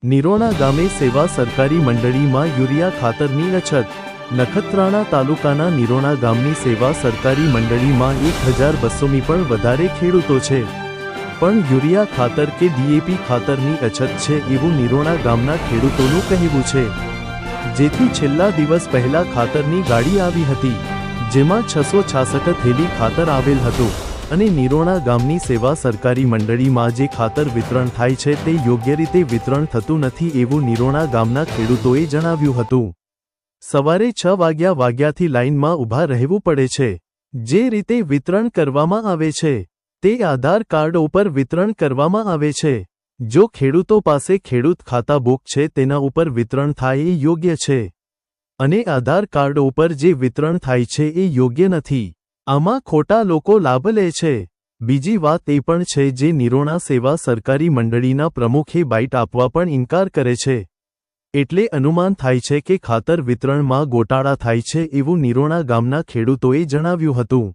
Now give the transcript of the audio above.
નિરોણા ગામે સેવા સરકારી મંડળીમાં યુરિયા ખાતરની અછત। નખત્રાણા તાલુકાના નિરોણા ગામની સેવા સરકારી મંડળીમાં 1200મી પણ વધારે ખેડૂતો છે, પણ યુરિયા ખાતર કે ડીએપી ખાતરની અછત છે એવું નિરોણા ગામના ખેડૂતોનું કહેવું છે। જેથી છેલ્લા દિવસ પહેલા ખાતરની ગાડી આવી હતી, જેમાં 666 થેલી ખાતર આવેલ હતું અને નિરોણા ગામની સેવા સરકારી મંડળીમાં જે ખાતર વિતરણ થાય છે તે યોગ્ય રીતે વિતરણ થતું નથી એવું નિરોણા ગામના ખેડૂતોએ જણાવ્યું હતું। સવારે 6 વાગ્યાથી લાઇનમાં ઊભા રહેવું પડે છે। જે રીતે વિતરણ કરવામાં આવે છે તે આધાર કાર્ડ ઉપર વિતરણ કરવામાં આવે છે। જો ખેડૂતો પાસે ખેડૂત ખાતા બુક છે તેના ઉપર વિતરણ થાય એ યોગ્ય છે, અને આધાર કાર્ડ ઉપર જે વિતરણ થાય છે એ યોગ્ય નથી। આમાં ખોટા લોકો લાભ લે છે। બીજી વાત એ પણ છે જે નિરોણા સેવા સરકારી મંડળીના પ્રમુખે બાઇટ આપવા પણ ઇનકાર કરે છે, એટલે અનુમાન થાય છે કે ખાતર વિતરણમાં ગોટાળા થાય છે એવું નિરોણા ગામના ખેડૂતોએ જણાવ્યું હતું।